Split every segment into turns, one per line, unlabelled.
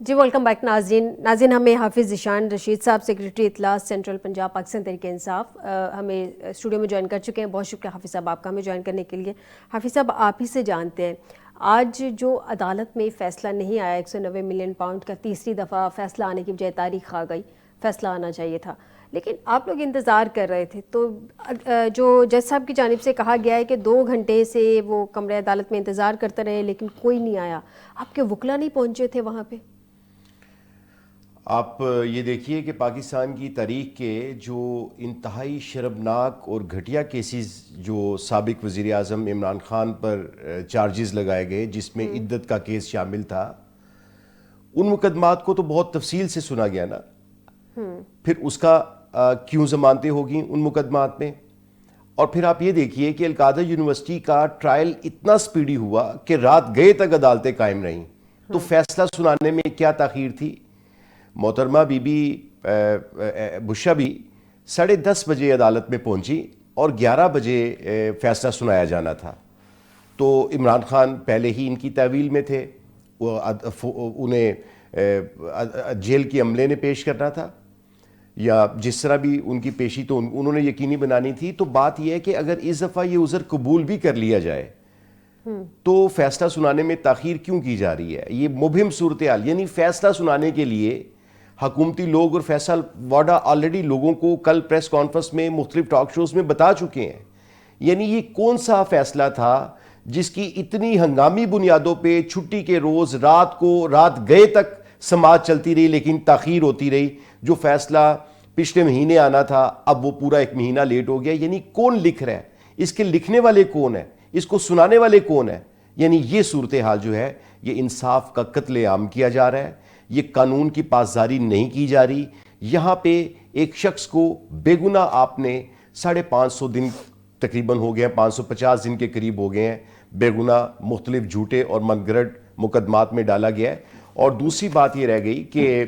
جی welcome back ناظرین ہمیں حافظ ذیشان رشید صاحب سیکریٹری اطلاع سینٹرل پنجاب پاکستان تحریک انصاف ہمیں اسٹوڈیو میں جوائن کر چکے ہیں. بہت شکریہ حافظ صاحب آپ کا ہمیں جوائن کرنے کے لیے. حافظ صاحب آپ ہی سے جانتے ہیں آج جو عدالت میں فیصلہ نہیں آیا 190 ملین پاؤنڈ کا تیسری دفعہ فیصلہ آنے کی بجائے تاریخ آ گئی, فیصلہ آنا چاہیے تھا لیکن آپ لوگ انتظار کر رہے تھے. تو جو جج صاحب کی جانب سے کہا گیا ہے کہ 2 گھنٹے سے وہ کمرہ عدالت میں انتظار کرتے رہے لیکن کوئی نہیں آیا, آپ کے وکلا نہیں پہنچے تھے وہاں پہ؟
آپ یہ دیکھیے کہ پاکستان کی تاریخ کے جو انتہائی شرمناک اور گھٹیا کیسز جو سابق وزیر اعظم عمران خان پر چارجز لگائے گئے جس میں عدت کا کیس شامل تھا, ان مقدمات کو تو بہت تفصیل سے سنا گیا نا. پھر اس کا کیوں ضمانتیں ہوگی ان مقدمات میں, اور پھر آپ یہ دیکھیے کہ القادہ یونیورسٹی کا ٹرائل اتنا سپیڈی ہوا کہ رات گئے تک عدالتیں قائم رہیں. تو فیصلہ سنانے میں کیا تاخیر تھی؟ محترمہ بی بی بشا بھی 10:30 بجے عدالت میں پہنچی اور 11 بجے فیصلہ سنایا جانا تھا. تو عمران خان پہلے ہی ان کی تحویل میں تھے, انہیں جیل کے عملے نے پیش کرنا تھا یا جس طرح بھی ان کی پیشی تو انہوں نے یقینی بنانی تھی. تو بات یہ ہے کہ اگر اس دفعہ یہ عذر قبول بھی کر لیا جائے تو فیصلہ سنانے میں تاخیر کیوں کی جا رہی ہے؟ یہ مبہم صورتحال, یعنی فیصلہ سنانے کے لیے حکومتی لوگ اور فیصل واڈا آلریڈی لوگوں کو کل پریس کانفرنس میں مختلف ٹاک شوز میں بتا چکے ہیں. یعنی یہ کون سا فیصلہ تھا جس کی اتنی ہنگامی بنیادوں پہ چھٹی کے روز رات گئے تک سماعت چلتی رہی لیکن تاخیر ہوتی رہی. جو فیصلہ پچھلے مہینے آنا تھا اب وہ پورا 1 مہینہ لیٹ ہو گیا. یعنی کون لکھ رہا ہے, اس کے لکھنے والے کون ہیں, اس کو سنانے والے کون ہیں؟ یعنی یہ صورتحال جو ہے یہ انصاف کا قتل عام کیا جا رہا ہے, یہ قانون کی پاسداری نہیں کی جا رہی. یہاں پہ ایک شخص کو بے گناہ آپ نے 550 دن تقریباً ہو گئے ہیں, 550 دن کے قریب ہو گئے ہیں, بے گناہ مختلف جھوٹے اور من گھڑت مقدمات میں ڈالا گیا ہے. اور دوسری بات یہ رہ گئی کہ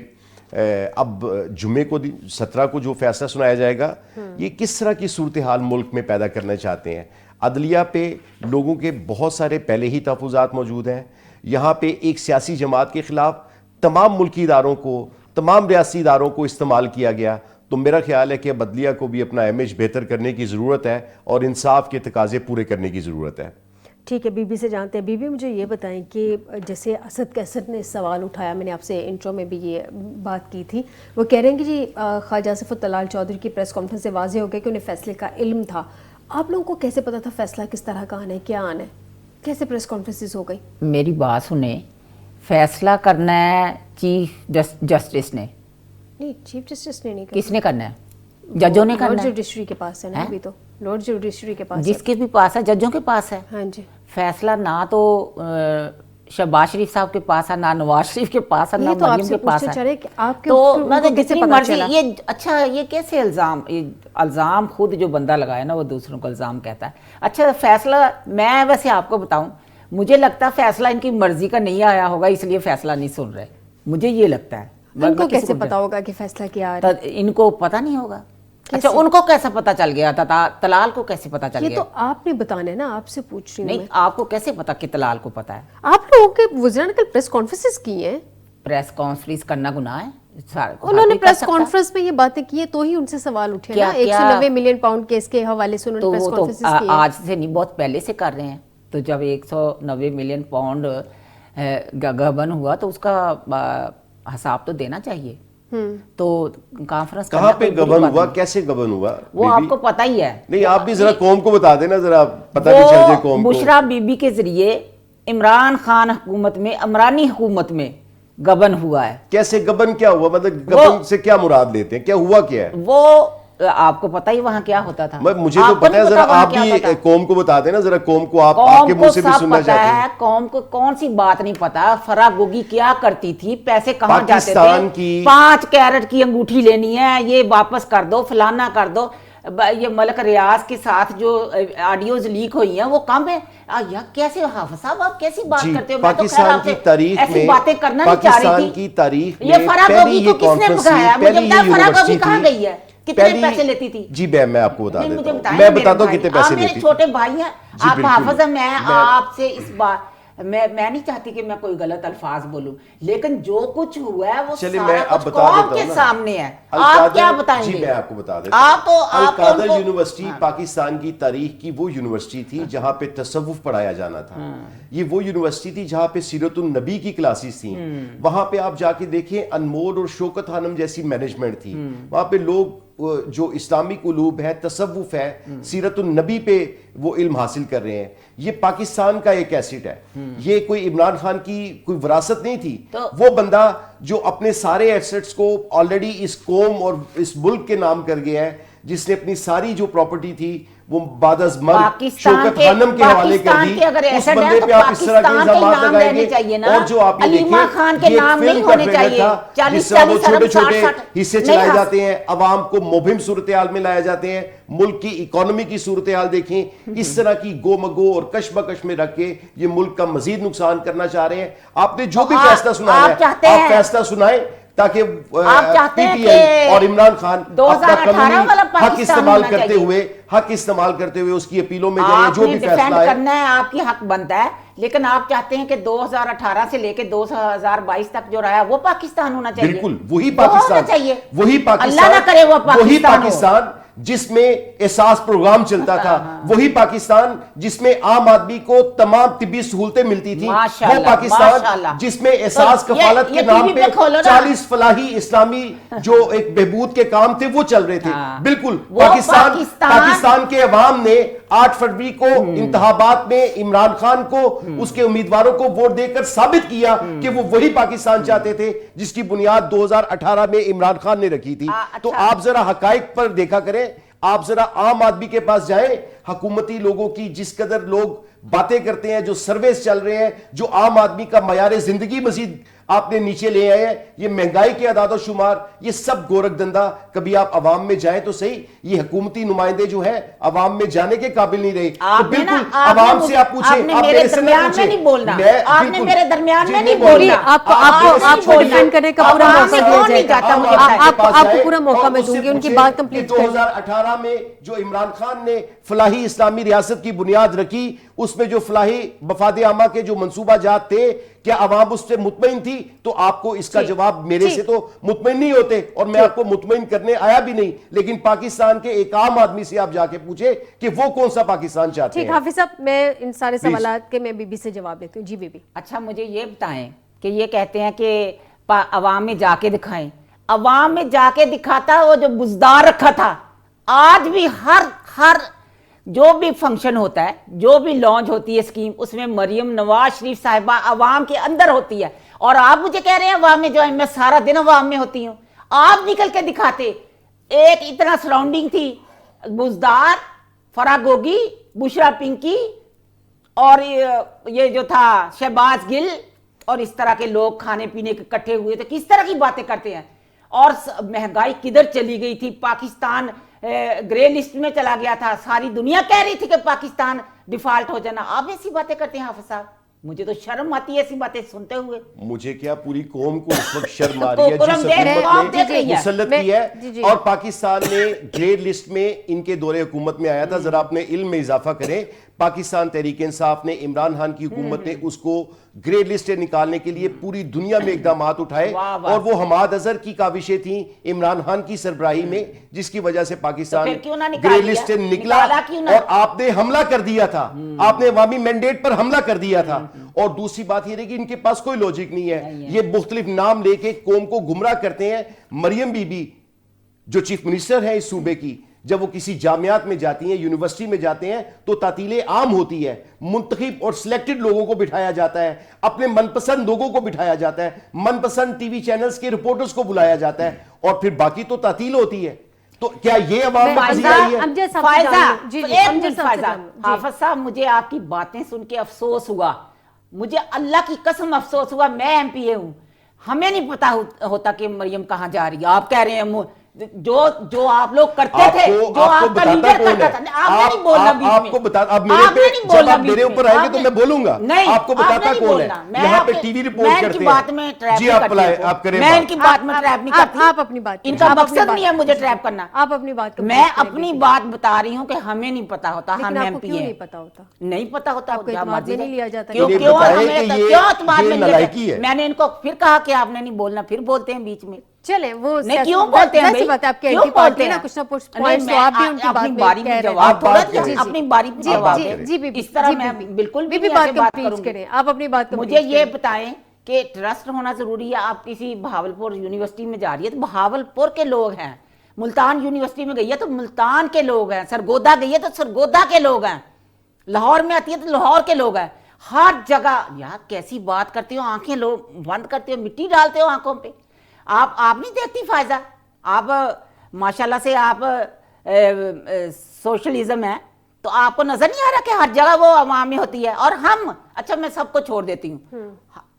اب جمعے کو 17 کو جو فیصلہ سنایا جائے گا, یہ کس طرح کی صورتحال ملک میں پیدا کرنا چاہتے ہیں؟ عدلیہ پہ لوگوں کے بہت سارے پہلے ہی تحفظات موجود ہیں. یہاں پہ ایک سیاسی جماعت کے خلاف تمام ملکی اداروں کو, تمام ریاستی اداروں کو استعمال کیا گیا. تو میرا خیال ہے کہ اب عدلیہ کو بھی اپنا امیج بہتر کرنے کی ضرورت ہے اور انصاف کے تقاضے پورے کرنے کی ضرورت ہے.
ٹھیک ہے, بی بی سے جانتے ہیں. بی بی مجھے یہ بتائیں کہ جیسے اسد کیسر نے سوال اٹھایا, میں نے آپ سے انٹرو میں بھی یہ بات کی تھی, وہ کہہ رہے ہیں کہ جی خواجہ صفوت طلال چودھری کی پریس کانفرنس سے واضح ہو گیا کہ انہیں فیصلے کا علم تھا. آپ لوگوں کو کیسے پتا تھا فیصلہ کس طرح کا آنا ہے, کیا آنا ہے, کیسے پریس کانفرنسز ہو گئی؟
میری بات سنیں, فیصلہ کرنا ہے چیف جسٹس نے.
نہیں, چیف جسٹس نے نہیں.
کس نے کرنا ہے؟ ججوں نے کرنا ہے.
لارڈ جوڈیشری کے پاس ہے نا ابھی تو, لارڈ جوڈیشری کے پاس,
جس کے بھی پاس ہے, ججوں کے پاس ہے.
ہاں جی.
فیصلہ نہ تو شہباز شریف صاحب کے پاس ہے, نہ نواز شریف کے پاس ہے, نہ مریم کے پاس ہے. تو جتنی مرضی یہ اچھا, یہ کیسے الزام خود جو بندہ لگایا نا وہ دوسروں کو الزام کہتا ہے. اچھا فیصلہ, میں ویسے آپ کو بتاؤں, مجھے لگتا ہے فیصلہ ان کی مرضی کا نہیں آیا ہوگا اس لیے فیصلہ نہیں سن رہے, مجھے یہ لگتا ہے.
ان کو کیسے پتا ہوگا کہ فیصلہ کیا آ رہا ہے؟
ان کو پتا نہیں ہوگا. اچھا ان کو کیسا پتا چل گیا تھا؟ طلال کو کیسے پتا چل گیا؟
یہ تو آپ نے بتانا ہے نا, آپ سے پوچھ رہی ہوں.
نہیں, آپ کو کیسے پتا کہ طلال کو پتا ہے؟
آپ لوگوں کے وزراء نے کل پریس کانفرنسز کی ہیں.
پریس کانفرنس کرنا گناہ ہے؟
انہوں نے پریس کانفرنس میں یہ باتیں کی ہیں تو ہی ان سے سوال اٹھے نا. 190 ملین پاؤنڈ کیس کے حوالے سے انہوں نے پریس کانفرنسز کی ہیں.
آج سے نہیں, بہت پہلے سے کر رہے ہیں. تو جب 190 ملین پاؤنڈ گبن ہوا تو اس کا حساب تو دینا چاہیے. تو کانفرنس
کہاں پہ گبن ہوا, کیسے گبن ہوا,
وہ آپ کو پتہ ہی ہے.
نہیں, آپ بھی ذرا قوم کو بتا دینا, ذرا پتہ بھی چل جائے قوم کو.
بشرا بی بی کے ذریعے عمران خان حکومت میں, عمرانی حکومت میں گبن ہوا ہے.
کیسے گبن کیا ہوا, مطلب گبن سے کیا مراد لیتے ہیں, کیا ہوا کیا ہے؟
وہ آپ کو پتہ ہی وہاں کیا ہوتا تھا.
مجھے تو پتہ ہے, ذرا آپ بھی قوم کو بتا دینا, ذرا قوم کو آپ کے منہ سے بھی سننا چاہتے ہیں.
قوم کو کون سی بات نہیں پتا, فرح گوگی کیا کرتی تھی, پیسے کہاں جاتے تھے, 5 کیرٹ کی انگوٹھی لینی ہے, یہ واپس کر دو, فلانا کر دو. یہ ملک ریاض کے ساتھ جو آڈیوز لیک ہوئی ہیں وہ کم ہے. یا کیسے حافظ صاحب آپ کیسی بات کرتے ہو؟
پاکستان کی تاریخ میں,
ایسی باتیں کرنا نہیں چاہ رہی تھی.
یہ
فرح گوگی کو کس نے بھگایا؟ مجھے بتا, فرح گوگی کہاں گئی ہے, کتنے پیسے لیتی تھی؟
جی میں آپ کو بتا دیتا ہوں, میں بتاتا ہوں کتنے پیسے لیتی تھی.
میرے چھوٹے بھائی ہیں آپ, حافظ ہیں, میں آپ سے اس بات میں نہیں چاہتی کہ میں کوئی غلط الفاظ بولوں، لیکن جو کچھ ہوا ہے وہ
چلیے
سارا
میں اب
کچھ
بتا
قوم
دیتا
کے
ہوں نا،
سامنے ہے. آپ کیا بتائیں گے؟
جی میں آپ کو بتا دیتا ہوں. القادر یونیورسٹی پاکستان کی تاریخ کی وہ یونیورسٹی تھی جہاں پہ تصوف پڑھایا جانا تھا. یہ وہ یونیورسٹی تھی جہاں پہ سیرت النبی کی کلاسز تھیں. وہاں پہ آپ جا کے دیکھیں انمول اور شوکت خانم جیسی مینجمنٹ تھی. وہاں پہ لوگ جو اسلامک علوم ہے، تصوف ہے، سیرت النبی پہ وہ علم حاصل کر رہے ہیں. یہ پاکستان کا ایک ایسٹ ہے، یہ کوئی عمران خان کی کوئی وراثت نہیں تھی. وہ بندہ جو اپنے سارے ایسٹس کو آلریڈی اس قوم اور اس ملک کے نام کر گیا ہے، جس نے اپنی ساری جو پراپرٹی تھی وہ بعد از مرگ شوکت خانم کے حوالے کر دی. اس بندے پہ آپ اس طرح کے الزامات لگائیں گے. اور جو آپ یہ دیکھیں یہ ایک فلم کا ٹریلر تھا جس سے وہ چھوٹے چھوٹے حصے چلائے جاتے ہیں، عوام کو مبہم صورتحال میں لائے جاتے ہیں. ملک کی اکانومی کی صورتحال دیکھیں، اس طرح کی گو مگو اور کشمکش میں رکھ کے یہ ملک کا مزید نقصان کرنا چاہ رہے ہیں. آپ نے جو بھی فیصلہ سنایا ہے آپ فیصلہ سنائیں تاکہ پی ٹی آئی اور عمران خان اپنا قانونی حق استعمال کرتے ہوئے اس کی اپیلوں میں جائیں. جو بھی فیصلہ ہے
کرنا ہے آپ کی حق بنتا ہے، لیکن آپ چاہتے ہیں کہ 2018 سے لے کے 2022 تک جو رہا ہے وہ پاکستان ہونا چاہیے.
بالکل وہی پاکستان، وہی
اللہ نہ کرے وہ
پاکستان جس میں احساس پروگرام چلتا تھا، وہی پاکستان جس میں عام آدمی کو تمام طبی سہولتیں ملتی تھی، وہ پاکستان جس میں احساس کفالت کے نام پہ 40 فلاحی اسلامی جو ایک بہبود کے کام تھے وہ چل رہے تھے. بالکل پاکستان کے عوام نے 8 فروری کو انتخابات میں عمران خان کو اس کے امیدواروں کو ووٹ دے کر ثابت کیا کہ وہ وہی پاکستان چاہتے تھے جس کی بنیاد 2018 میں عمران خان نے رکھی تھی. تو آپ ذرا حقائق پر دیکھا کریں، آپ ذرا عام آدمی کے پاس جائیں. حکومتی لوگوں کی جس قدر لوگ باتیں کرتے ہیں، جو سرویز چل رہے ہیں، جو عام آدمی کا معیار زندگی مزید آپ نے نیچے لے آئے ہیں، یہ مہنگائی کے اعداد و شمار، یہ سب گورکھ دندہ. کبھی آپ عوام میں جائیں تو صحیح، یہ حکومتی نمائندے جو ہیں عوام میں جانے کے قابل نہیں رہے. تو بالکل عوام سے آپ پوچھیں، آپ میرے درمیان میں نہیں بولنا،
آپ نے میرے درمیان میں نہیں بولنا.
آپ کو ڈیفینڈ کرنے کا پورا موقع دیا جائے گا. آپ کو پورا موقع میں دوں گی ان کی بات کمپلیٹ کریں.
2018 میں جو عمران خان نے فلاحی اسلامی ریاست کی بنیاد رکھی، اس میں جو فلاحی مفاد عامہ کے جو منصوبہ جات تھے، کیا عوام اس سے مطمئن تھی؟ تو آپ کو اس کا جواب میرے سے تو مطمئن نہیں ہوتے، اور میں آپ کو مطمئن کرنے آیا بھی نہیں. لیکن پاکستان کے ایک عام آدمی سے آپ جا کے پوچھے کہ وہ کون سا پاکستان چاہتے ہیں.
ٹھیک حافظ صاحب، میں ان سارے سوالات کے میں بی بی سے جواب دیتی ہوں. جی بی بی.
اچھا مجھے یہ بتائیں کہ یہ کہتے ہیں کہ عوام میں جا کے دکھائیں. عوام میں جا کے دکھاتا وہ جو بزدار رکھا تھا. آج بھی ہر جو بھی فنکشن ہوتا ہے، جو بھی لانچ ہوتی ہے اسکیم، اس میں مریم نواز شریف صاحبہ عوام کے اندر ہوتی ہے. اور آپ مجھے کہہ رہے ہیں عوام میں جو ہے، میں سارا دن عوام میں ہوتی ہوں. آپ نکل کے دکھاتے. ایک اتنا سراؤنڈنگ تھی، بزدار، فرح گوگی، بشرا پنکی اور یہ جو تھا شہباز گل اور اس طرح کے لوگ کھانے پینے کے اکٹھے ہوئے تھے. کس طرح کی باتیں کرتے ہیں. اور مہنگائی کدھر چلی گئی تھی. پاکستان گرے لسٹ میں چلا گیا تھا. ساری دنیا کہہ رہی تھی کہ پاکستان ڈیفالٹ ہو جانا. آپ ایسی باتیں کرتے ہیں حافظ صاحب؟ مجھے تو شرم آتی ہے ایسی باتیں سنتے ہوئے.
مجھے کیا پوری قوم کو اس وقت شرم آ رہی ہے جس حکومت نے مسلط کی ہے. اور پاکستان نے گرے لسٹ میں ان کے دور حکومت میں آیا تھا. ذرا اپنے علم میں اضافہ کریں. پاکستان تحریک انصاف نے، عمران خان کی حکومت نے اس کو گرے لسٹ نکالنے کے لیے پوری دنیا میں اقدامات اٹھائے، اور وہ حماد اظہر کی کاوشیں تھیں عمران خان کی سربراہی میں، جس کی وجہ سے پاکستان گرے لسٹ نکلا. اور آپ نے حملہ کر دیا تھا، آپ نے عوامی مینڈیٹ پر حملہ کر دیا تھا. اور دوسری بات یہ ہے کہ ان کے پاس کوئی لوجک نہیں ہے. یہ مختلف نام لے کے قوم کو گمراہ کرتے ہیں. مریم بی بی جو چیف منسٹر ہیں اس صوبے کی، جب وہ کسی جامعات میں جاتی ہیں، یونیورسٹی میں جاتے ہیں، تو تعطیلیں عام ہوتی ہے. منتخب اور سلیکٹڈ لوگوں کو بٹھایا جاتا ہے، اپنے من پسند لوگوں کو بٹھایا جاتا ہے، من پسند ٹی وی چینلز کے رپورٹرز کو بلایا جاتا ہے، اور پھر باقی تو تعطیل ہوتی ہے. تو کیا یہ عوام میں پذیرائی
ہے؟ حافظ صاحب مجھے آپ کی باتیں سن کے افسوس ہوا. مجھے اللہ کی قسم افسوس ہوا. میں ایم پی اے ہوں، ہمیں نہیں پتا ہوتا کہ مریم کہاں جا رہی ہے. آپ کہہ رہے ہیں جو آپ لوگ کرتے تھے, جو آپ کا لیڈر کرتا تھا, آپ نے نہیں بولنا بیچ میں,
آپ کو بتا, اب میرے اوپر آئے گے تو میں بولوں گا, آپ کو بتاتا کون ہے, یہاں پہ ٹی وی رپورٹ کرتے ہیں. جی آپ کریں,
میں ان کی بات میں ٹریپ نہیں کرتی,
آپ اپنی بات,
ان کا مقصد نہیں ہے مجھے ٹریپ کرنا,
آپ اپنی بات,
میں اپنی بات بتا رہی ہوں کہ ہمیں نہیں پتا ہوتا, ہم ایم پی ہیں,
نہیں پتا ہوتا,
نہیں پتا ہوتا,
نہیں لیا جاتا,
کیوں اعتماد میں لیا ہے, میں نے ان کو پھر کہا کہ آپ نے نہیں بولنا, پھر بولتے ہیں بیچ میں,
چلیں وہ
کیوں بولتے ہیں بھائی,
آپ کے اینٹی پارٹی نا کچھ نہ کچھ پوائنٹس تو آپ بھی ان کی بات میں
باری میں جواب تھوڑا دیں, اپنی باری میں جواب دیں,
جی
اس طرح میں بالکل بھی
بات کمپلیٹ کریں, آپ اپنی بات
مجھے یہ بتائیں کہ ٹرسٹ ہونا ضروری ہے. آپ کسی بہاولپور یونیورسٹی میں جا رہی ہے تو بہاولپور کے لوگ ہیں, ملتان یونیورسٹی میں گئی ہے تو ملتان کے لوگ ہیں, سرگودا گئی ہے تو سرگودا کے لوگ ہیں, لاہور میں آتی ہے تو لاہور کے لوگ ہیں, ہر جگہ. یار کیسی بات کرتے ہو, آنکھیں لوگ بند کرتے ہو, مٹی ڈالتے ہو آنکھوں پہ, آپ نہیں دیکھتی فائزہ, آپ ماشاءاللہ سے آپ سوشلزم ہے تو آپ کو نظر نہیں آ رہا کہ ہر جگہ وہ عوام میں ہوتی ہے, اور ہم, اچھا میں سب کو چھوڑ دیتی ہوں,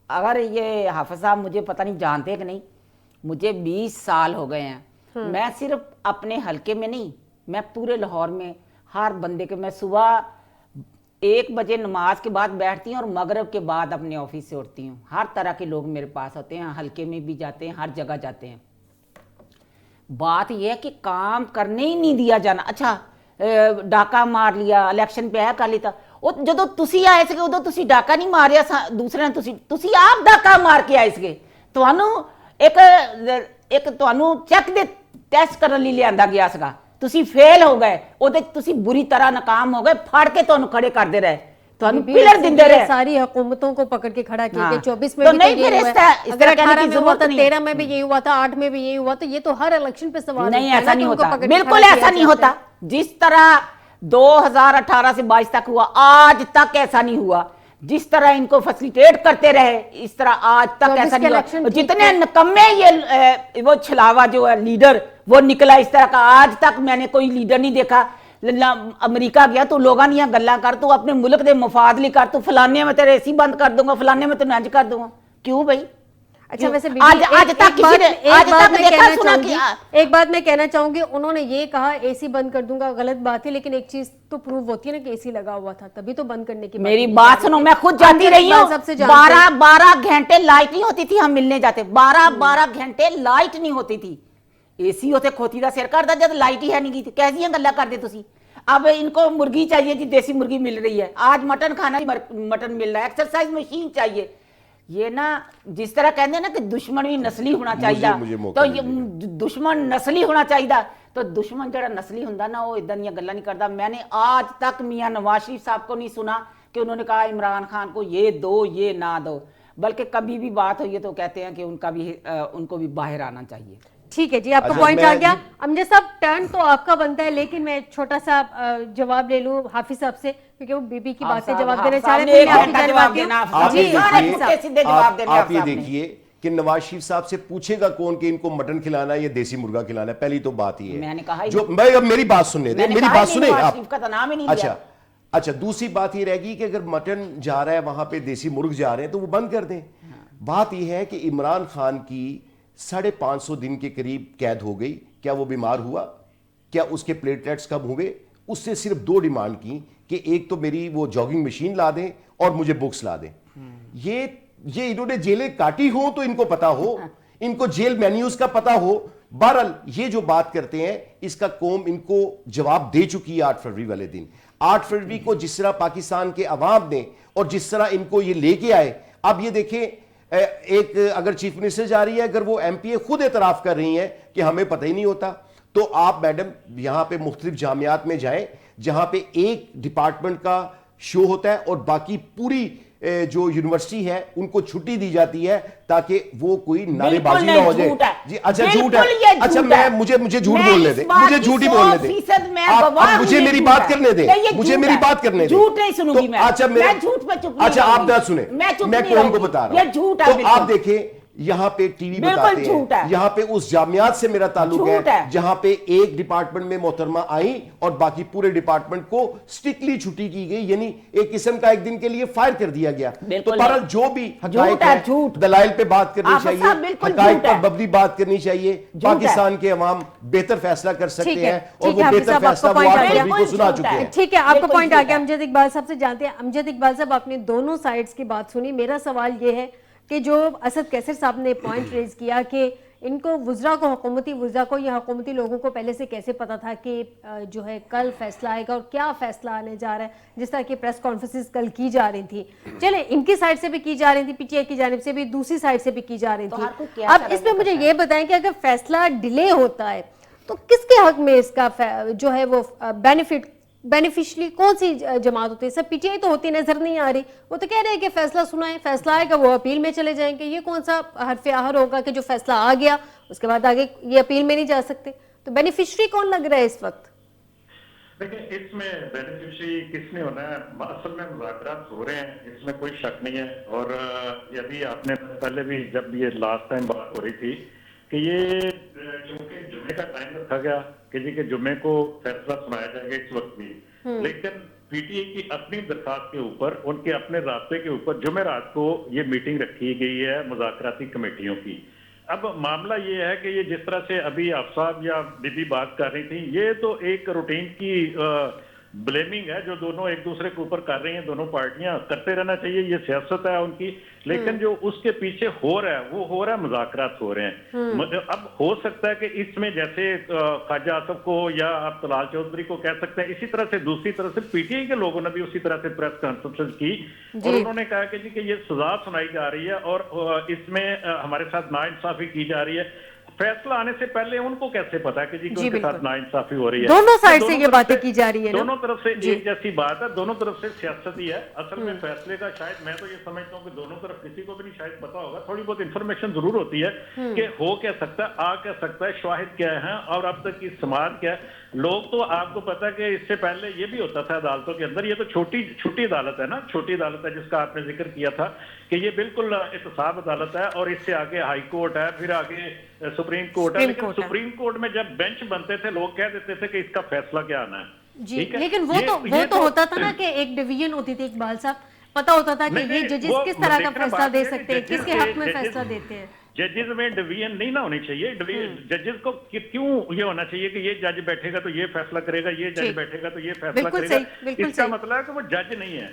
اگر یہ حافظ صاحب مجھے پتہ نہیں جانتے کہ نہیں, مجھے 20 سال ہو گئے ہیں, میں صرف اپنے حلقے میں نہیں, میں پورے لاہور میں ہر بندے کے, میں صبح 1 بجے نماز کے بعد بیٹھتی ہوں اور مغرب کے بعد اپنے آفس سے اٹھتی ہوں, ہر طرح کے لوگ میرے پاس ہوتے ہیں, حلقے میں بھی جاتے ہیں, ہر جگہ جاتے ہیں. بات یہ ہے کہ کام کرنے ہی نہیں دیا جانا. اچھا ڈاکہ مار لیا, الیکشن پہ کر لیتا, جدو تسی آئے سکے ادو تسی ڈاکہ نہیں ماریا دوسرے نے, تسی آپ ڈاکہ مار کے آئے سکے, تانوں ایک تانوں چیک دے ٹیسٹ کرن لئی لیا گیا سکا, تسی فیل ہو گئے, اودے تسی بری طرح ناکام ہو گئے, پھاڑ کے تانوں کھڑے کردے رہے, تانوں پلر دیندے رہے,
ساری حکومتوں کو پکڑ کے کھڑا کیا کہ 24 میں
تو
بھی
نہیں, پھر اس طرح کہنے کی ضرورت نہیں,
13 میں بھی یہی ہوا تھا, 8 میں بھی یہی ہوا, تو یہ تو ہر الیکشن پہ سوال
نہیں, ایسا نہیں ہوتا, بالکل ایسا نہیں ہوتا. جس طرح 2018 سے 22 تک ہوا, آج تک ایسا نہیں ہوا. جس طرح ان کو فیسیلیٹیٹ کرتے رہے, اس طرح آج تک ایسا نہیں ہوا. جتنے نکمے یہ وہ چھلاوا جو ہے لیڈر وہ نکلا اس طرح کا, آج تک میں نے کوئی لیڈر نہیں دیکھا. امریکہ گیا تو لوگاں نہیں گلاں کر, تو اپنے ملک دے مفاد لی کر, تو فلانے میں تیرے ایسی بند کر دوں گا, فلانے میں تو نج کر دوں گا. کیوں بھائی؟
اچھا ویسے ایک بات میں کہنا چاہوں گی, انہوں نے یہ کہا اے سی بند کر دوں گا, غلط بات ہے, لیکن ایک چیز تو پروو ہوتی ہے نا کہ اے سی لگا ہوا تھا, تبھی تو بند کرنے کی.
میری بات سنو, میں خود جاتی رہی ہوں, 12 گھنٹے لائٹ نہیں ہوتی تھی, ہم ملنے جاتے 12 گھنٹے لائٹ نہیں ہوتی تھی. اے سی ہوتے کھوتی دا سر کردا جب لائٹ ہی ہے نہیں گئی, کیسیاں گلاں کردے تسی. اب ان کو مرغی چاہیے جی, دیسی مرغی مل رہی ہے, آج مٹن کھانا مٹن مل رہا ہے, ایکسرسائز مشین چاہیے. یہ نا جس طرح کہتے ہیں نا کہ دشمن بھی نسلی ہونا چاہیے, تو دشمن نسلی ہونا چاہیے, تو دشمن جڑا نسلی ہوندا نا وہ ادھر دیاں گلاں نہیں کردا. میں نے آج تک میاں نواز شریف صاحب کو نہیں سنا کہ انہوں نے کہا عمران خان کو یہ دو یہ نہ دو, بلکہ کبھی بھی بات ہوئی ہے تو کہتے ہیں کہ ان کو بھی باہر آنا چاہیے.
ٹھیک ہے جی, آپ کا پوائنٹ آ گیا. امجد صاحب ٹرن تو آپ کا بنتا ہے, لیکن میں چھوٹا سا جواب لے لوں حافظ صاحب سے, کیونکہ وہ بی بی کی بات سے جواب دینا چاہ رہے
ہیں. آپ یہ دیکھیے کہ نواز شریف صاحب سے پوچھے گا کون کہ ان کو مٹن کھلانا ہے یا دیسی مرغا کھلانا ہے, پہلی تو بات یہ ہے. جو اب میری بات سننے دیں, میری بات سنیں آپ. اچھا دوسری بات یہ رہے گی کہ اگر مٹن جا رہا ہے وہاں پہ دیسی مرغ جا رہے ہیں تو وہ بند کر دیں. بات یہ ہے کہ عمران خان کی 550 دن کے قریب قید ہو گئی, کیا وہ بیمار ہوا, کیا اس کے پلیٹلیٹس کم ہوئے؟ اس سے صرف 2 ڈیمانڈ کی کہ ایک تو میری وہ جاگنگ مشین لا دیں اور مجھے بکس لا دیں. یہ انہوں نے جیلیں کاٹی ہوں تو ان کو پتا ہو, ان کو جیل مینیوز کا پتا ہو. بہرحال یہ جو بات کرتے ہیں اس کا قوم ان کو جواب دے چکی ہے 8 فروری والے دن. 8 فروری کو جس طرح پاکستان کے عوام نے اور جس طرح ان کو یہ لے کے آئے, اب یہ دیکھیں ایک اگر چیف منسٹر جا رہی ہے, اگر وہ ایم پی اے خود اعتراف کر رہی ہیں کہ ہمیں پتہ ہی نہیں ہوتا, تو آپ میڈم یہاں پہ مختلف جامعات میں جائیں جہاں پہ ایک ڈپارٹمنٹ کا شو ہوتا ہے اور باقی پوری جو یونیورسٹی ہے ان کو چھٹی دی جاتی ہے تاکہ وہ کوئی نعرے بازی نہ ہو جائے. جی اچھا جھوٹ ہے, اچھا مجھے جھوٹ بولنے دیں, مجھے جھوٹ ہی بولنے دیں, آپ مجھے میری بات کرنے دیں, مجھے میری بات کرنے دیں.
جھوٹ نہیں سنوں گی میں,
اچھا آپ نہ سنیں, میں قوم کو بتا رہا ہوں. تو آپ دیکھیں یہاں پہ ٹی وی بتاتے ہیں, یہاں پہ اس جامعات سے میرا تعلق ہے جہاں پہ ایک ڈپارٹمنٹ میں محترمہ آئیں اور باقی پورے ڈپارٹمنٹ کو سٹرکٹلی چھٹی کی گئی, یعنی ایک قسم کا ایک دن کے لیے فائر کر دیا گیا. تو بہرحال جو بھی حقائق ہے دلائل پہ بات کرنی چاہیے, حقائق پر مبنی بات کرنی چاہیے. پاکستان کے عوام بہتر فیصلہ کر سکتے ہیں اور وہ بہتر فیصلہ وہ 8 فروری کو سنا چکے ہیں.
ٹھیک ہے, آپ کا پوائنٹ آ گیا. امجد اقبال صاحب سے جانتے ہیں. امجد اقبال صاحب, آپ نے دونوں سائڈز کی بات سنی. میرا سوال یہ ہے کہ جو اسد کیسر صاحب نے پوائنٹ ریز کیا کہ ان کو وزراء کو, حکومتی وزراء کو یا حکومتی لوگوں کو پہلے سے کیسے پتا تھا کہ جو ہے کل فیصلہ آئے گا اور کیا فیصلہ آنے جا رہا ہے, جس طرح کی پریس کانفرنسز کل کی جا رہی تھی. چلیں ان کی سائڈ سے بھی کی جا رہی تھی, پی ٹی آئی کی جانب سے بھی, دوسری سائڈ سے بھی کی جا رہی تھی. اب اس میں مجھے یہ بتائیں کہ اگر فیصلہ ڈیلے ہوتا ہے تو کس کے حق میں اس کا جو ہے وہ بینیفیشلی کون سی جماعت ہوتی ہے؟ سب پی ٹی آئی تو ہوتی نظر نہیں آ رہی. وہ تو کہہ رہے ہیں کہ فیصلہ سنائیں, فیصلہ آئے گا وہ اپیل میں چلے جائیں گے. یہ کون سا حرف آہر ہوگا کہ جو فیصلہ آ گیا اس کے بعد آگے یہ اپیل میں نہیں جا سکتے؟ تو بینیفیشری کون لگ رہا ہے اس وقت؟
دیکھیں اس میں بینیفیشری کس نے ہونا ہے, اصل میں مذاکرات ہو رہے ہیں, اس میں کوئی شک نہیں ہے. اور یہ ابھی آپ نے پہلے بھی جب یہ لاسٹ ٹائم بات ہو رہی تھی کہ یہ چونکہ جمعے کا ٹائم رکھا گیا کہ جی کہ جمعے کو فیصلہ سنایا جائے گا اس وقت بھی, لیکن پی ٹی آئی کی اپنی درخواست کے اوپر, ان کے اپنے رابطے کے اوپر جمعے رات کو یہ میٹنگ رکھی گئی ہے مذاکراتی کمیٹیوں کی. اب معاملہ یہ ہے کہ یہ جس طرح سے ابھی آپ صاحب یا بی بی بات کر رہی تھی, یہ تو ایک روٹین کی بلیمنگ ہے جو دونوں ایک دوسرے کے اوپر کر رہی ہیں, دونوں پارٹیاں کرتے رہنا چاہیے, یہ سیاست ہے ان کی. لیکن جو اس کے پیچھے ہو رہا ہے وہ ہو رہا ہے مذاکرات ہو رہے ہیں. اب ہو سکتا ہے کہ اس میں جیسے خواجہ آصف کو یا آپ طلال چودھری کو کہہ سکتے ہیں, اسی طرح سے دوسری طرف سے پی ٹی آئی کے لوگوں نے بھی اسی طرح سے پریس کانفرنس کی اور انہوں نے کہا کہ جی کہ یہ سزا سنائی جا رہی ہے اور اس میں ہمارے ساتھ ناانصافی کی جا رہی ہے. فیصلہ آنے سے پہلے ان کو کیسے پتا ہے کہ جی ان کے ساتھ ناانصافی ہو رہی ہے؟
دونوں سائڈ سے یہ باتیں کی جا رہی ہیں,
دونوں طرف سے ایک جیسی بات ہے, دونوں طرف سے سیاست ہی ہے. اصل میں فیصلے کا شاید میں تو یہ سمجھتا ہوں کہ دونوں طرف کسی کو بھی نہیں شاید پتا ہوگا, تھوڑی بہت انفارمیشن ضرور ہوتی ہے کہ ہو کیا سکتا ہے, آ کیا سکتا ہے, شواہد کیا ہیں اور اب تک کی سماعت کیا ہے. لوگ تو آپ کو پتا کہ اس سے پہلے یہ بھی ہوتا تھا عدالتوں کے اندر, یہ تو چھوٹی عدالت ہے نا, چھوٹی عدالت ہے جس کا آپ نے ذکر کیا تھا کہ یہ بالکل احتساب عدالت ہے اور اس سے آگے ہائی کورٹ ہے, پھر آگے سپریم کورٹ ہے. لیکن سپریم کورٹ میں جب بینچ بنتے تھے لوگ کہہ دیتے تھے کہ اس کا فیصلہ کیا آنا ہے.
جی لیکن وہ تو ہوتا تھا نا کہ ایک ڈویژن ہوتی تھی اقبال صاحب, پتا ہوتا تھا کہ یہ ججز کس طرح کا فیصلہ دے سکتے ہیں, کس کے حق میں فیصلہ دیتے ہیں.
ججز میں ڈویژن نہیں نہ ہونی چاہیے. ججز کو کیوں یہ ہونا چاہیے کہ یہ جج بیٹھے گا تو یہ فیصلہ کرے گا, یہ جج بیٹھے گا تو یہ فیصلہ کرے گا. اس کا مطلب ہے کہ وہ جج نہیں ہے.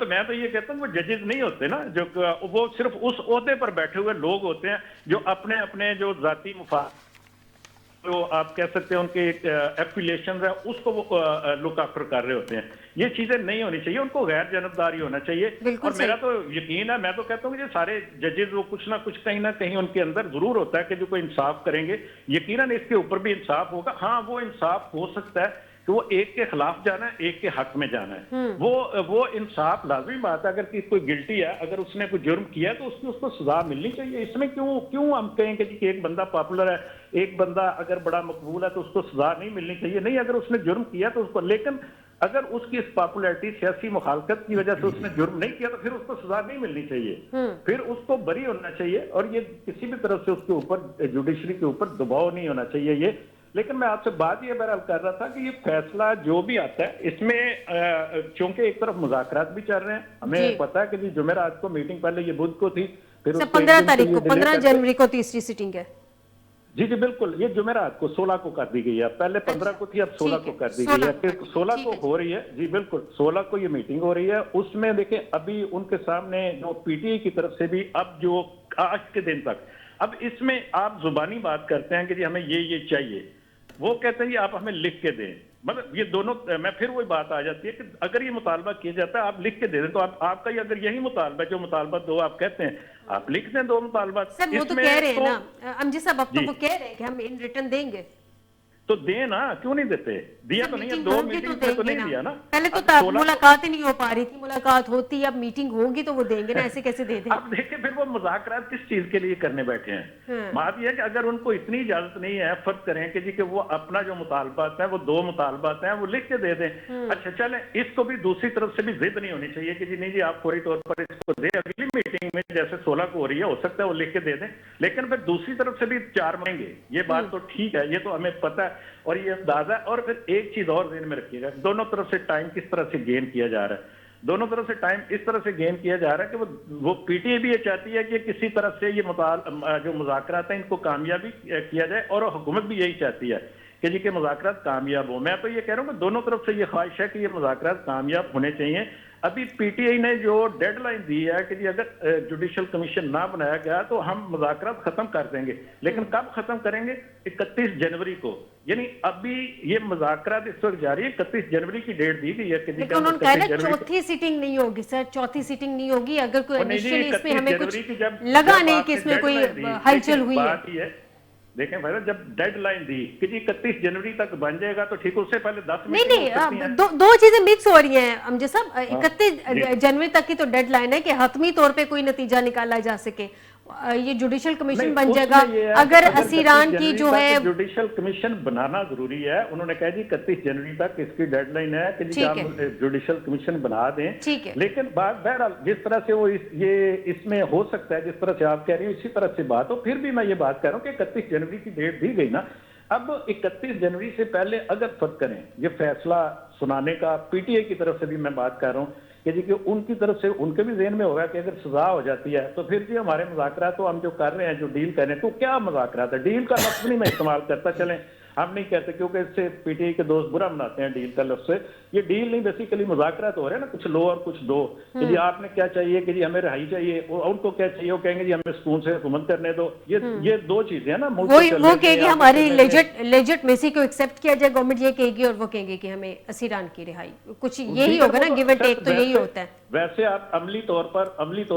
میں تو یہ کہتا ہوں وہ ججز نہیں ہوتے نا, جو وہ صرف اس عہدے پر بیٹھے ہوئے لوگ ہوتے ہیں جو اپنے اپنے جو ذاتی مفاد جو آپ کہہ سکتے ہیں ان کے ایفیلیشنز ہیں اس کو وہ لک آفٹر کر رہے ہوتے ہیں. یہ چیزیں نہیں ہونی چاہیے, ان کو غیر جانبداری ہونا چاہیے. اور میرا تو یقین ہے, میں تو کہتا ہوں کہ یہ سارے ججز وہ کچھ نہ کہیں ان کے اندر ضرور ہوتا ہے کہ جو کوئی انصاف کریں گے, یقیناً اس کے اوپر بھی انصاف ہوگا. ہاں وہ انصاف ہو سکتا ہے کہ وہ ایک کے خلاف جانا ہے, ایک کے حق میں جانا ہے. وہ انصاف لازمی بات ہے. اگر کوئی گلٹی ہے, اگر اس نے کوئی جرم کیا تو اس کو سزا ملنی چاہیے. اس میں کیوں ہم کہیں کہ ایک بندہ پاپولر ہے, ایک بندہ اگر بڑا مقبول ہے تو اس کو سزا نہیں ملنی چاہیے. نہیں, اگر اس نے جرم کیا تو اس کو, لیکن اگر اس کی اس پاپولیرٹی سیاسی مخالفت کی وجہ سے اس نے جرم نہیں کیا تو پھر اس کو سزا نہیں ملنی چاہیے, پھر اس کو بری ہونا چاہیے. اور یہ کسی بھی طرف سے اس کے اوپر جوڈیشری کے اوپر دباؤ نہیں ہونا چاہیے یہ. لیکن میں آپ سے بات یہ بہرحال کر رہا تھا کہ یہ فیصلہ جو بھی آتا ہے اس میں چونکہ ایک طرف مذاکرات بھی چل رہے ہیں, ہمیں پتا ہے کہ جی جمعرات کو میٹنگ, پہلے یہ بدھ کو تھی, پھر
15 تاریخ کو, 15 جنوری کو تیسری سیٹنگ ہے.
جی بالکل, یہ جمعرات کو 16 کو کر دی گئی ہے, پہلے 15 کو تھی, اب 16 کو کر دی گئی ہے, پھر 16 کو ہو رہی ہے. جی بالکل 16 کو یہ میٹنگ ہو رہی ہے. اس میں دیکھیں ابھی ان کے سامنے جو پی ٹی آئی کی طرف سے بھی اب جو آج کے دن تک, اب اس میں آپ زبانی بات کرتے ہیں کہ جی ہمیں یہ چاہیے, وہ کہتے ہیں جی آپ ہمیں لکھ کے دیں. مطلب یہ دونوں میں پھر وہی بات آ جاتی ہے کہ اگر یہ مطالبہ کیا جاتا ہے آپ لکھ کے دے دیں, تو آپ کا یہ اگر یہی مطالبہ جو مطالبہ دو آپ کہتے ہیں آپ لکھ دیں دو مطالبات.
سر وہ تو کہہ رہے ہیں نا امجد صاحب, اب تو وہ کہہ رہے ہیں کہ ہم ان ریٹرن دیں گے.
تو دیں نا, کیوں نہیں دیتے؟ دیا تو نہیں ہے, 2 میٹنگ میں تو نہیں دیا نا.
پہلے تو ملاقات ہی نہیں ہو پا رہی تھی, ملاقات ہوتی, اب میٹنگ ہوگی تو وہ دیں گے نا, ایسے کیسے دے دیں؟
اب دیکھیں پھر وہ مذاکرات کس چیز کے لیے کرنے بیٹھے ہیں. بات یہ ہے کہ اگر ان کو اتنی اجازت نہیں ہے, فرض کریں کہ جی کہ وہ اپنا جو مطالبات ہیں, وہ 2 مطالبات ہیں, وہ لکھ کے دے دیں. اچھا چلیں, اس کو بھی دوسری طرف سے بھی ضد نہیں ہونی چاہیے کہ جی نہیں جی آپ فوری طور پر اس کو دیں, اگلی میٹنگ میں جیسے 16 کو ہو رہی ہے, ہو سکتا ہے وہ لکھ کے دے دیں, لیکن پھر دوسری طرف سے بھی 4 مانگیں گے. یہ بات تو ٹھیک ہے, یہ تو ہمیں پتہ ہے اور یہ اندازہ ہے. اور پھر ایک چیز اور ذہن میں رکھیے گا, دونوں طرف سے ٹائم کس طرح سے گین کیا جا رہا ہے. دونوں طرف سے ٹائم اس طرح سے گین کیا جا رہا ہے کہ وہ پی ٹی اے بھی یہ چاہتی ہے کہ کسی طرح سے یہ جو مذاکرات ہیں ان کو کامیابی کیا جائے, اور حکومت بھی یہی چاہتی ہے کہ جی کہ مذاکرات کامیاب ہوں. میں تو یہ کہہ رہا ہوں کہ دونوں طرف سے یہ خواہش ہے کہ یہ مذاکرات کامیاب ہونے چاہیے. ابھی پی ٹی آئی نے جو ڈیڈ لائن دی ہے کہ جی اگر جوڈیشل کمیشن نہ بنایا گیا تو ہم مذاکرات ختم کر دیں گے, لیکن کب ختم کریں گے؟ 31 جنوری کو. یعنی ابھی یہ مذاکرات اس وقت جاری ہے, 31 جنوری کی ڈیٹ دی گئی ہے کہ
لیکن انہوں نے کہا نا چوتھی سیٹنگ نہیں ہوگی سر, چوتھی سیٹنگ نہیں ہوگی. اگر کوئی انیشیلی اس میں ہمیں کچھ لگا نہیں کہ اس میں کوئی ہلچل ہوئی ہے.
دیکھیں بھائی, جب ڈیڈ لائن دی کہ جی 31 جنوری تک بن جائے گا تو ٹھیک, اس سے پہلے 10
نہیں, دو چیزیں مکس ہو رہی ہیں امجد صاحب. 31 جنوری تک کی تو ڈیڈ لائن ہے کہ حتمی طور پہ کوئی نتیجہ نکالا جا سکے. یہ جوڈیشل کمیشن بن جائے گا. اگر اسیران کی جو ہے
جوڈیشل کمیشن بنانا ضروری ہے, انہوں نے کہا جی 31 جنوری تک اس کی ڈیڈ لائن ہے کہ جی ہم جوڈیشل کمیشن بنا دیں. لیکن بہرحال جس طرح سے وہ یہ اس میں ہو سکتا ہے, جس طرح سے آپ کہہ رہی ہیں اسی طرح سے بات ہو. پھر بھی میں یہ بات کہہ رہا ہوں کہ 31 جنوری کی ڈیٹ دی گئی نا, اب 31 جنوری سے پہلے اگر فرض کریں یہ فیصلہ سنانے کا, پی ٹی آئی کی طرف سے بھی میں بات کر رہا ہوں کہ جی کہ ان کی طرف سے ان کے بھی ذہن میں ہوگا کہ اگر سزا ہو جاتی ہے تو پھر بھی ہمارے مذاکرات تو ہم جو کر رہے ہیں, جو ڈیل کر رہے ہیں, تو کیا مذاکرات ہے؟ ڈیل کا لفظ نہیں میں استعمال کرتا, چلیں ہم نہیں کہتے کیونکہ اس سے پی ٹی آئی کے دوست برا مناتے ہیں ڈیل کا لفظ سے. یہ ڈیل نہیں, بیسیکلی مذاکرات ہو رہے ہیں نا, کچھ لو اور کچھ دو. کہ جی آپ نے کیا چاہیے کہ جی ہمیں رہائی چاہیے, ان کو کیا چاہیے, وہ کہیں گے جی ہمیں سکون سے حکومت کرنے دو. یہ 2 چیزیں ہیں نا.
وہ کہے گی ہماری لیجٹ میسی کو ایکسیپٹ کیا جائے, گورنمنٹ یہ کہے گی, اور وہ کہیں گے کہ ہمیں اسیران کی رہائی. کچھ یہی ہوگا نا, گیو اینڈ ٹیک تو یہی ہوتا ہے.
ویسے آپ عملی طور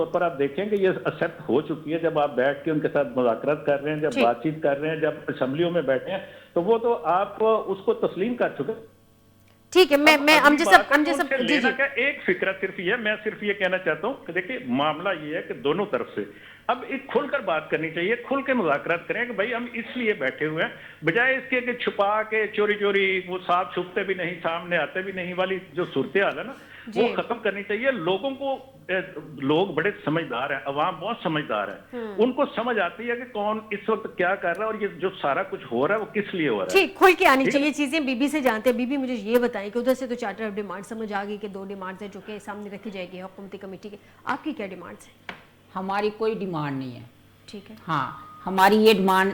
پر آپ دیکھیں کہ یہ ایکسیپٹ ہو چکی ہے جب آپ بیٹھ کے ان کے ساتھ مذاکرات کر رہے ہیں, جب بات چیت کر رہے ہیں, جب اسمبلیوں میں بیٹھے ہیں, تو وہ تو آپ اس کو تسلیم کر چکے.
ٹھیک ہے, میں امجد صاحب
جی ایک فکرہ صرف یہ, میں صرف یہ کہنا چاہتا ہوں کہ دیکھیں معاملہ یہ ہے کہ دونوں طرف سے اب ایک کھل کر بات کرنی چاہیے, کھل کے مذاکرات کریں کہ بھائی ہم اس لیے بیٹھے ہوئے ہیں, بجائے اس کے کہ چھپا کے چوری وہ ساتھ چھپتے بھی نہیں, سامنے آتے بھی نہیں والی جو صورتحال ہے نا, وہ ختم کرنی چاہیے. لوگوں کو, لوگ بڑے سمجھدار ہیں, عوام بہت سمجھدار ہے, ان کو سمجھ آتی ہے کہ کون اس وقت کیا کر رہا ہے اور یہ جو سارا کچھ ہو رہا ہے وہ کس لیے ہو رہا ہے.
ٹھیک, کھل کے آنی چاہیے چیزیں. بی بی سے جانتے ہیں. بی بی مجھے یہ بتائیں کہ ادھر سے تو چارٹر آف ڈیمانڈ سمجھ آ گئی کہ 2 ڈیمانڈز ہیں جو کہ سامنے رکھی جائے گی حکومتی کمیٹی کے. آپ کی کیا ڈیمانڈز ہیں؟
ہماری کوئی ڈیمانڈ نہیں ہے.
ٹھیک ہے,
ہاں ہماری یہ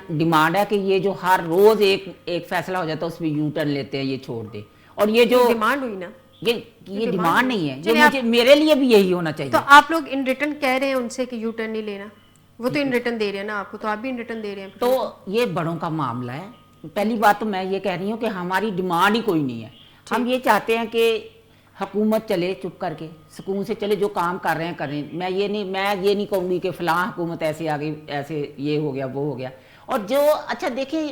ڈیمانڈ ہے کہ یہ جو ہر روز ایک فیصلہ ہو جاتا ہے اس میں یو ٹرن لیتے ہیں, یہ چھوڑ دے. اور یہ جو
ڈیمانڈ ہوئی نا,
یہ ڈیمانڈ نہیں ہے, میرے لیے بھی یہی ہونا چاہیے.
تو آپ لوگ ان ریٹرن کہہ رہے ہیں ان سے کہ یو ٹرن نہیں لینا, وہ تو ان ریٹرن دے رہے ہیں نا آپ کو, تو آپ بھی ان ریٹرن دے رہے ہیں.
تو یہ بڑوں کا معاملہ ہے. پہلی بات تو میں یہ کہہ رہی ہوں کہ ہماری ڈیمانڈ ہی کوئی نہیں ہے. ہم یہ چاہتے ہیں کہ حکومت چلے چپ کر کے, سکون سے چلے, جو کام کر رہے ہیں کریں. میں یہ نہیں کہوں گی کہ فلاں حکومت ایسے آگے, ایسے یہ ہو گیا وہ ہو گیا. اور جو اچھا دیکھیں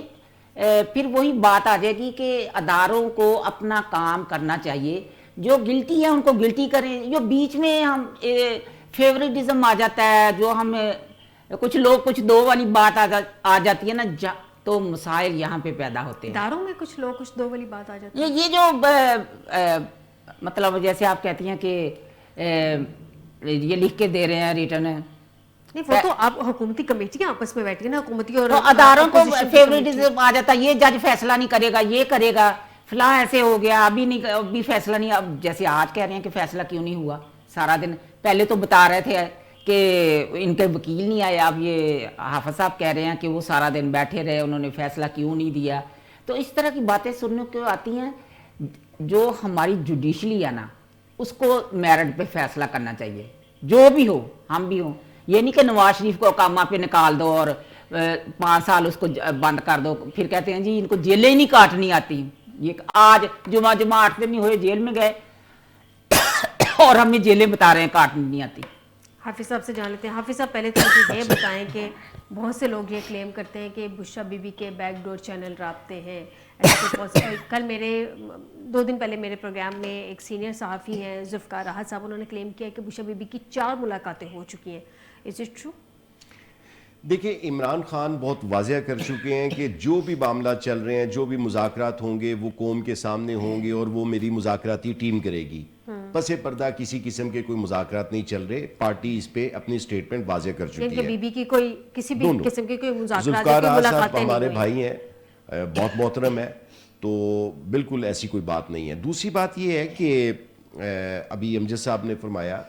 پھر وہی بات آ جائے گی کہ اداروں کو اپنا کام کرنا چاہیے, جو گلٹی ہے ان کو گلٹی کریں. جو بیچ میں ہم فیوریٹزم آ جاتا ہے, جو ہم کچھ لوگ کچھ دو والی بات آ جاتی ہے نا, تو مسائل یہاں پہ پیدا ہوتے ہیں.
اداروں میں کچھ لوگ کچھ دو والی بات آ جاتی ہے.
یہ جو مطلب جیسے آپ کہتی ہیں کہ یہ لکھ کے دے رہے ہیں ریٹرن,
نہیں وہ تو آپ حکومتی کمیٹیاں آپس میں بیٹھ کے نا, حکومتی اور
اداروں کو فیوریٹزم آ جاتا ہے. یہ جج فیصلہ نہیں کرے گا, یہ کرے گا, فلاں ایسے ہو گیا, ابھی فیصلہ نہیں. اب جیسے آج کہہ رہے ہیں کہ فیصلہ کیوں نہیں ہوا سارا دن, پہلے تو بتا رہے تھے کہ ان کے وکیل نہیں آئے, اب یہ حافظ صاحب کہہ رہے ہیں کہ وہ سارا دن بیٹھے رہے, انہوں نے فیصلہ کیوں نہیں دیا. تو اس طرح کی باتیں سننے کو آتی ہیں. جو ہماری جوڈیشلی ہے نا, اس کو میرٹ پہ فیصلہ کرنا چاہیے, جو بھی ہو, ہم بھی ہوں. یہ نہیں کہ نواز شریف کو کامہ پہ نکال دو اور 5 سال اس کو بند کر دو, پھر کہتے ہیں جی ان کو جیلیں ہی نہیں کاٹنی آتی. یہ آج جمعہ 8 دن نہیں ہوئے جیل میں گئے اور ہمیں جیلیں بتا رہے ہیں کاٹنی نہیں آتی.
حافظ صاحب سے جان لیتے ہیں. حافظ صاحب پہلے تو مجھے یہ بتائیں کہ بہت سے لوگ یہ کلیم کرتے ہیں کہ بشرا بی بی کے بیک ڈور چینل رابطے ہیں. کل میرے 2 دن پہلے میرے پروگرام میں ایک سینئر صحافی ہیں ذوالفقار راحت صاحب, انہوں نے کلیم کیا کہ بشرا بی بی کی 4 ملاقاتیں ہو چکی ہیں. Is it true?
دیکھیں, عمران خان بہت واضح کر چکے ہیں کہ جو بھی معاملات چل رہے ہیں, جو بھی مذاکرات ہوں گے وہ قوم کے سامنے ہوں گے اور وہ میری مذاکراتی ٹیم کرے گی. پس پردہ کسی قسم کے کوئی مذاکرات نہیں چل رہے. پارٹی اس پہ اپنی سٹیٹمنٹ واضح کر چکی ہے.
بی بی کی کوئی کسی بھی قسم کی کوئی مذاکرات,
ذوالفقار راحت صاحب ہمارے بھائی ہیں, بہت محترم ہے, تو بالکل ایسی کوئی بات نہیں ہے. دوسری بات یہ ہے کہ ابھی امجد صاحب نے فرمایا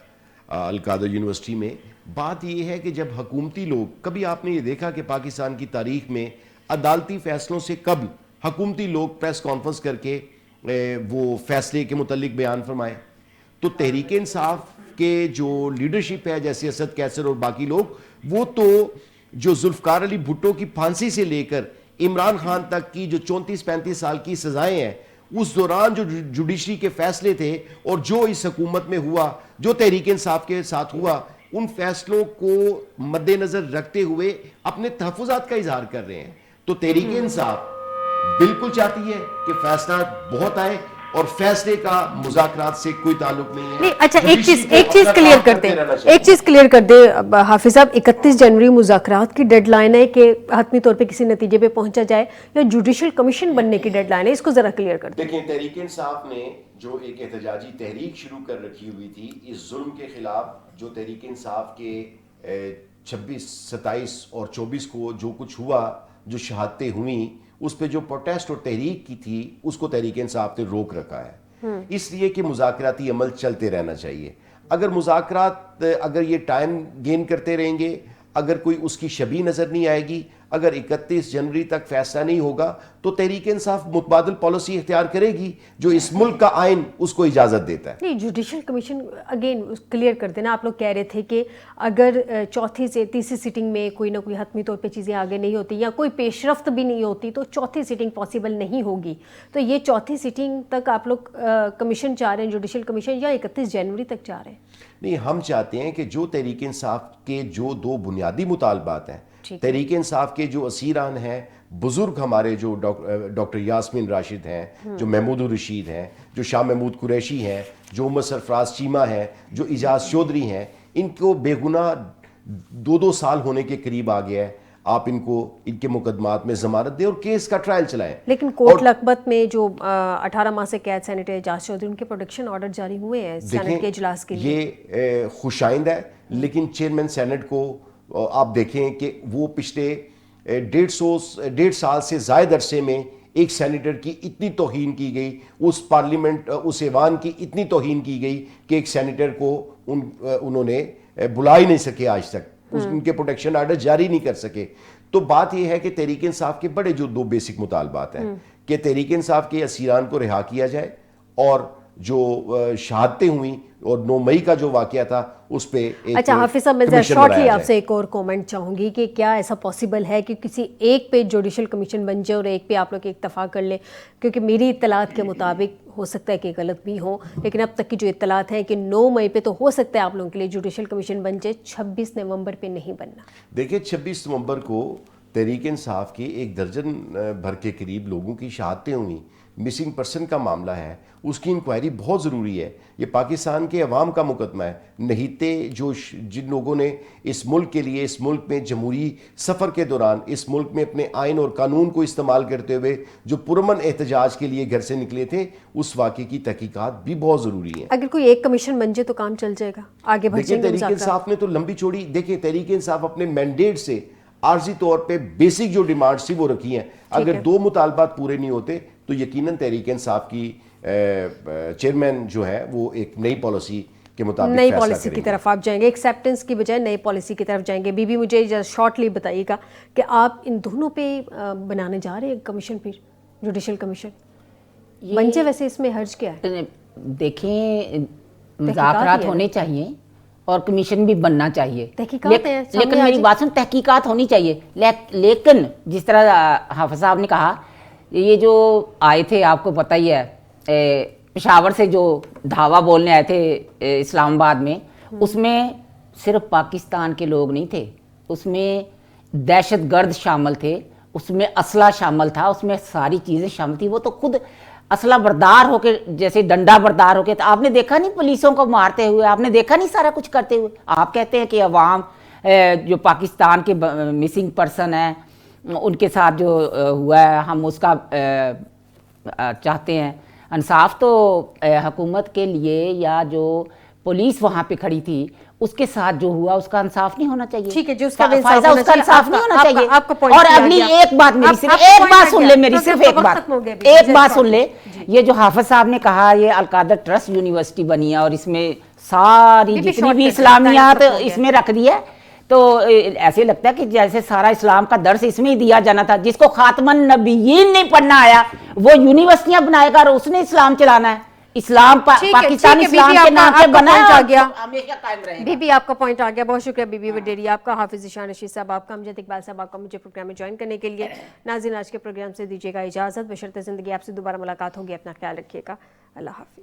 القادر یونیورسٹی میں, بات یہ ہے کہ جب حکومتی لوگ, کبھی آپ نے یہ دیکھا کہ پاکستان کی تاریخ میں عدالتی فیصلوں سے قبل حکومتی لوگ پریس کانفرنس کر کے وہ فیصلے کے متعلق بیان فرمائے؟ تو تحریک انصاف کے جو لیڈرشپ ہے جیسے اسد کیسر اور باقی لوگ, وہ تو جو ذوالفقار علی بھٹو کی پھانسی سے لے کر عمران خان تک کی جو 34-35 سال کی سزائیں ہیں, اس دوران جو جوڈیشری کے فیصلے تھے اور جو اس حکومت میں ہوا, جو تحریک انصاف کے ساتھ ہوا, ان فیصلوں کو مد نظر رکھتے ہوئے اپنے تحفظات کا اظہار کر رہے ہیں. تو تحریک انصاف بالکل چاہتی ہے کہ فیصلہ بہت آئے اور فیصلے کا مذاکرات سے کوئی تعلق نہیں ہے.
اچھا, ایک چیز کلیئر کر دیں, حافظ صاحب, 31 جنوری مذاکرات کی ڈیڈ لائن ہے کہ حتمی طور پہ کسی نتیجے پہ پہنچا جائے, یا جوڈیشل کمیشن بننے کی ڈیڈ لائن ہے؟ اس کو ذرا کلیئر کر دیں.
دیکھیں, تحریک انصاف نے جو ایک احتجاجی تحریک شروع کر رکھی ہوئی تھی اس ظلم کے خلاف, جو تحریک انصاف کے 26, 27 اور 24 کو جو کچھ ہوا, جو شہادتیں ہوئیں, اس پہ جو پروٹیسٹ اور تحریک کی تھی, اس کو تحریک انصاف نے روک رکھا ہے, اس لیے کہ مذاکراتی عمل چلتے رہنا چاہیے. اگر مذاکرات, اگر یہ ٹائم گین کرتے رہیں گے, اگر کوئی اس کی شبیہ نظر نہیں آئے گی, اگر 31 جنوری تک فیصلہ نہیں ہوگا, تو تحریک انصاف متبادل پالیسی اختیار کرے گی جو اس ملک کا آئین اس کو اجازت دیتا ہے.
نہیں, جوڈیشل کمیشن اگین کلیئر کر دینا. آپ لوگ کہہ رہے تھے کہ اگر چوتھی سے تیسری سیٹنگ میں کوئی نہ کوئی حتمی طور پہ چیزیں آگے نہیں ہوتی یا کوئی پیش رفت بھی نہیں ہوتی تو چوتھی سیٹنگ پاسبل نہیں ہوگی. تو یہ چوتھی سیٹنگ تک آپ لوگ کمیشن چاہ رہے ہیں, جوڈیشل کمیشن, یا 31 جنوری تک چاہ رہے ہیں؟
نہیں, ہم چاہتے ہیں کہ جو تحریک انصاف کے جو 2 بنیادی مطالبات ہیں, تحریک انصاف کے جو اسیران ہیں, بزرگ ہمارے جو ڈاکٹر یاسمین راشد ہیں, جو محمود الرشید ہیں, جو شاہ محمود قریشی ہیں, جو عمر سرفراز چیمہ ہیں, جو اعجاز چودھری ہیں, ان کو بے گناہ 2 سال ہونے کے قریب آ گیا ہے. آپ ان کو ان کے مقدمات میں ضمانت دیں اور کیس کا ٹرائل چلائیں.
لیکن کوٹ لکھپت میں جو 18 ماہ سے قید سینیٹر اعجاز چودھری, ان کے پروٹیکشن آرڈر جاری ہوئے ہیں سینٹ کے اجلاس کے لیے.
یہ خوش آئند ہے, لیکن چیئرمین سینٹ کو آپ دیکھیں کہ وہ پچھلے 1.5 سال سے زائد عرصے میں ایک سینیٹر کی اتنی توہین کی گئی, اس پارلیمنٹ, اس ایوان کی اتنی توہین کی گئی کہ ایک سینیٹر کو انہوں نے بلا ہی نہیں سکے آج تک, ان کے پروٹیکشن آرڈر جاری نہیں کر سکے. تو بات یہ ہے کہ تحریک انصاف کے بڑے جو 2 بیسک مطالبات ہیں کہ تحریک انصاف کے اسیران کو رہا کیا جائے, اور جو شہادتیں ہوئیں اور 9 مئی کا جو واقعہ تھا اس پہ
اچھا حافظ صاحب, میں شارٹلی آپ سے ایک اور کومنٹ چاہوں گی کہ کیا ایسا پاسبل ہے کہ کسی ایک پہ جوڈیشل کمیشن بن جائے اور ایک پہ آپ لوگ اتفاق کر لیں؟ کیونکہ میری اطلاعات کے مطابق ہو سکتا ہے کہ غلط بھی ہوں, لیکن اب تک کی جو اطلاعات ہیں کہ 9 مئی پہ تو ہو سکتا ہے آپ لوگوں کے لیے جوڈیشل کمیشن بن جائے, 26 نومبر پہ نہیں بننا.
دیکھیں, 26 نومبر کو تحریک انصاف کے 1 درجن بھر کے قریب لوگوں کی شہادتیں ہوئیں. مسنگ پرسن کا معاملہ ہے, اس کی انکوائری بہت ضروری ہے. یہ پاکستان کے عوام کا مقدمہ ہے. نہیتے جو جن لوگوں نے اس ملک کے لیے, اس ملک میں جمہوری سفر کے دوران, اس ملک میں اپنے آئین اور قانون کو استعمال کرتے ہوئے جو پرامن احتجاج کے لیے گھر سے نکلے تھے, اس واقعے کی تحقیقات بھی بہت ضروری ہیں.
اگر کوئی ایک کمیشن بن جائے تو کام چل جائے گا, آگے بڑھ جائیں گے.
تحریک انصاف نے تو لمبی چوڑی, دیکھیں تحریک انصاف اپنے مینڈیٹ سے عارضی طور پہ بیسک جو ڈیمانڈز تھی وہ رکھی ہیں. اگر 2 مطالبات پورے نہیں ہوتے تو یقیناً تحریک انصاف کی چیئرمین جو ہے وہ ایک نئی پالیسی کے مطابق
نئی پالیسی کی طرف آپ جائیں گے, ایکسیپٹنس کی بجائے نئی پالیسی کی طرف جائیں گے. بی مجھے شارٹلی بتائیے گا کہ آپ ان دونوں پہ بنانے جا رہے ہیں کمیشن, پھر جوڈیشل کمیشن بن جائے, ویسے اس میں حرج کیا ہے؟
دیکھیں, مذاکرات ہونے چاہیے اور کمیشن بھی بننا چاہیے, لیکن میری بات سن, تحقیقات ہونی چاہیے. لیکن جس طرح حافظ صاحب نے کہا, یہ جو آئے تھے آپ کو پتہ ہی ہے, پشاور سے جو دھاوا بولنے آئے تھے اسلام آباد میں, اس میں صرف پاکستان کے لوگ نہیں تھے, اس میں دہشت گرد شامل تھے، اس میں اسلحہ شامل تھا، اس میں ساری چیزیں شامل تھی. وہ تو خود اسلحہ بردار ہو کے، جیسے ڈنڈا بردار ہو کے، تو آپ نے دیکھا نہیں پولیسوں کو مارتے ہوئے، آپ نے دیکھا نہیں سارا کچھ کرتے ہوئے. آپ کہتے ہیں کہ عوام جو پاکستان کے مسنگ پرسن ہیں ان کے ساتھ جو ہوا ہے ہم اس کا چاہتے ہیں انصاف. تو حکومت کے لیے یا جو پولیس وہاں پہ کھڑی تھی اس کے ساتھ جو ہوا اس کا انصاف نہیں ہونا چاہیے.
ٹھیک ہے، جو اس
کا انصاف نہیں ہونا چاہیے.
اور
اگلی ایک بات میری صرف ایک بات سن لے، میری صرف ایک بات سن لے. یہ جو حافظ صاحب نے کہا یہ القادر ٹرسٹ یونیورسٹی بنی ہے اور اس میں ساری جتنی بھی اسلامیات اس میں رکھ دی ہے، تو ایسے لگتا ہے کہ جیسے سارا اسلام کا درس اس میں ہی دیا جانا تھا. جس کو خاتم النبیین نہیں پڑھنا آیا وہ یونیورسٹیاں بنائے گا اور اس نے اسلام چلانا ہے. اسلام پاکستان اسلام کے نام سے بنا ہے، ہمیشہ قائم رہے گا.
بی بی آپ کا پوائنٹ آ گیا، بہت شکریہ بی بی وڈیری آپ کا، حافظ ذیشان رشید صاحب آپ کا، امجد اقبال صاحب آپ کا مجھے پروگرام میں جوائن کرنے کے لیے. ناظرین آج کے پروگرام سے دیجیے گا اجازت، بشرط زندگی آپ سے دوبارہ ملاقات ہوگی. اپنا خیال رکھیے گا. اللہ حافظ.